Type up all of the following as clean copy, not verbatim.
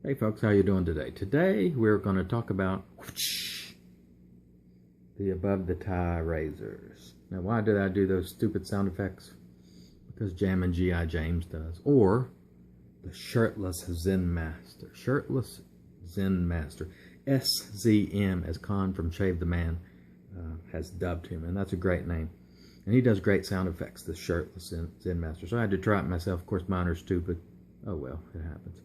Hey folks, how you doing today? Today we're going to talk about the above the tie razors. Now why did I do those stupid sound effects? Because Jammin' G.I. James does. Or the shirtless Zen Master. Shirtless Zen Master. SZM, as Khan from Shave the Man has dubbed him, and that's a great name. And he does great sound effects, the shirtless Zen Master. So I had to try it myself. Of course mine are stupid. Oh well, it happens.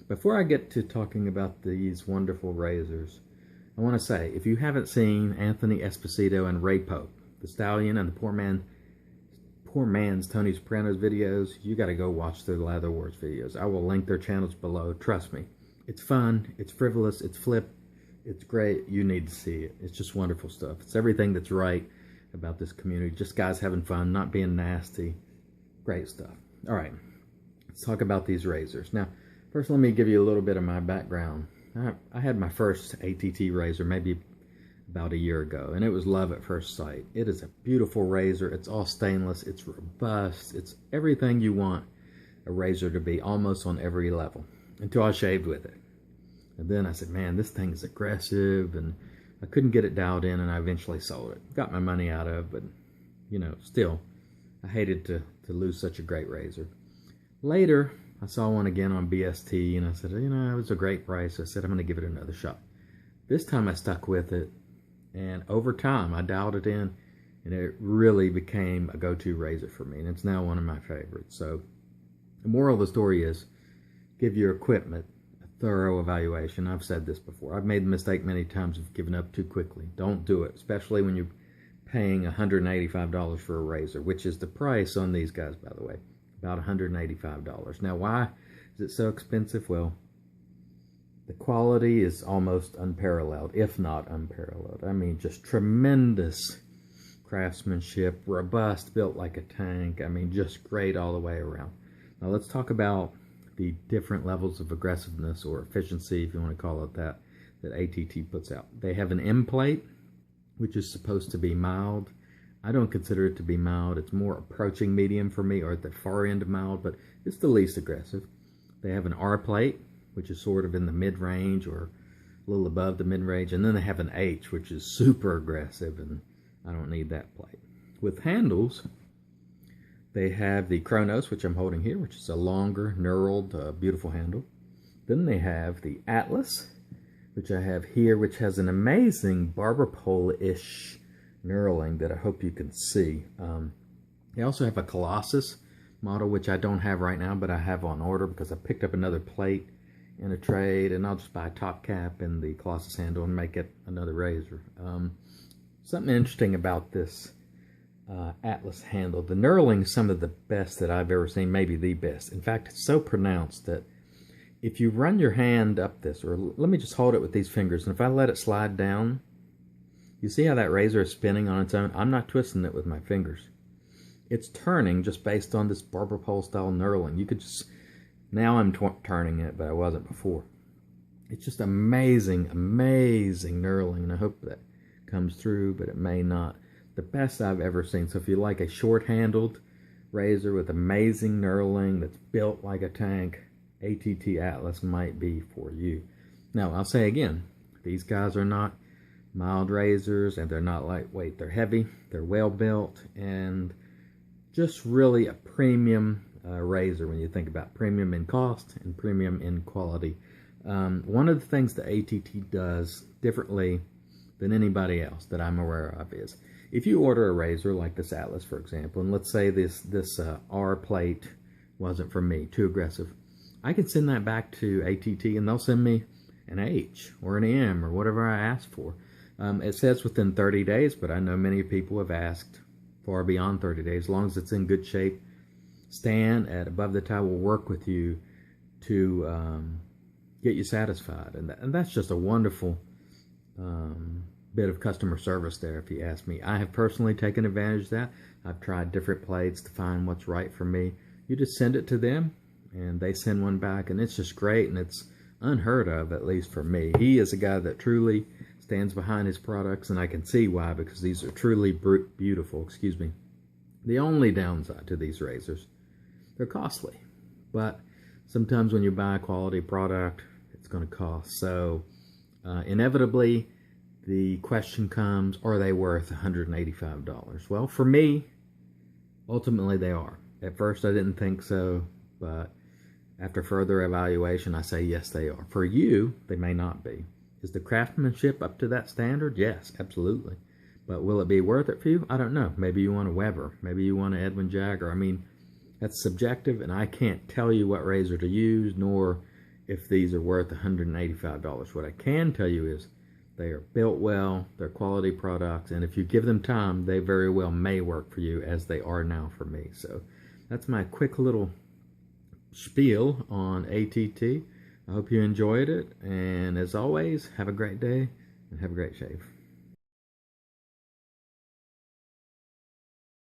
Before I get to talking about these wonderful razors, I want to say, if you haven't seen Anthony Esposito and Ray Pope, the Stallion and the Poor Man's Tony Soprano's videos, you got to go watch their Lather Wars videos. I will link their channels below. Trust me. It's fun. It's frivolous. It's flip. It's great. You need to see it. It's just wonderful stuff. It's everything that's right about this community. Just guys having fun, not being nasty. Great stuff. All right. Let's talk about these razors. Now, first, let me give you a little bit of my background. I had my first ATT razor maybe about a year ago, and it was love at first sight. It is a beautiful razor. It's all stainless. It's robust. It's everything you want a razor to be, almost on every level, until I shaved with it. And then I said, man, this thing is aggressive, and I couldn't get it dialed in, and I eventually sold it. Got my money out of it, but, you know, still, I hated to lose such a great razor. Later, I saw one again on BST, and I said, you know, it was a great price. I said, I'm going to give it another shot. This time I stuck with it, and over time I dialed it in, and it really became a go-to razor for me, and it's now one of my favorites. So the moral of the story is, give your equipment a thorough evaluation. I've said this before. I've made the mistake many times of giving up too quickly. Don't do it, especially when you're paying $185 for a razor, which is the price on these guys, by the way. About $185. Now, why is it so expensive? Well, the quality is almost unparalleled, if not unparalleled. I mean, just tremendous craftsmanship, robust, built like a tank. I mean, just great all the way around. Now, let's talk about the different levels of aggressiveness or efficiency, if you want to call it that, that ATT puts out. They have an M plate, which is supposed to be mild. I don't consider it to be mild. It's more approaching medium for me, or at the far end of mild, but it's the least aggressive. They have an R plate, which is sort of in the mid-range or a little above the mid-range, and then they have an H, which is super aggressive, and I don't need that plate. With handles, they have the Kronos, which I'm holding here, which is a longer, knurled, beautiful handle. Then they have the Atlas, which I have here, which has an amazing barber pole-ish knurling that I hope you can see. They also have a Colossus model, which I don't have right now, but I have on order because I picked up another plate in a trade, and I'll just buy a top cap and the Colossus handle and make it another razor. Something interesting about this Atlas handle, the knurling is some of the best that I've ever seen, maybe the best. In fact, it's so pronounced that if you run your hand up this, or let me just hold it with these fingers, and if I let it slide down, you see how that razor is spinning on its own? I'm not twisting it with my fingers. It's turning just based on this barber pole style knurling. You could just, now I'm turning it, but I wasn't before. It's just amazing, amazing knurling, and I hope that comes through, but it may not. The best I've ever seen. So if you like a short-handled razor with amazing knurling that's built like a tank, ATT Atlas might be for you. Now, I'll say again, these guys are not mild razors, and they're not lightweight. They're heavy, they're well built, and just really a premium razor when you think about premium in cost and premium in quality. One of the things the ATT does differently than anybody else that I'm aware of is, if you order a razor like this Atlas, for example, and let's say this R plate wasn't for me, too aggressive, I can send that back to ATT and they'll send me an H or an M or whatever I asked for. It says within 30 days, but I know many people have asked far beyond 30 days. As long as it's in good shape, Stan at Above the Tie will work with you to get you satisfied. And that's just a wonderful bit of customer service there, if you ask me. I have personally taken advantage of that. I've tried different plates to find what's right for me. You just send it to them, and they send one back, and it's just great, and it's unheard of, at least for me. He is a guy that truly stands behind his products, and I can see why, because these are truly beautiful. Excuse me. The only downside to these razors, they're costly, but sometimes when you buy a quality product, it's going to cost. So inevitably, the question comes, are they worth $185? Well, for me, ultimately they are. At first I didn't think so, but after further evaluation, I say yes, they are. For you, they may not be. Is the craftsmanship up to that standard? Yes, absolutely. But will it be worth it for you? I don't know. Maybe you want a Weber. Maybe you want an Edwin Jagger. I mean, that's subjective, and I can't tell you what razor to use, nor if these are worth $185. What I can tell you is they are built well, they're quality products, and if you give them time, they very well may work for you as they are now for me. So that's my quick little spiel on ATT. I hope you enjoyed it, and as always, have a great day and have a great shave.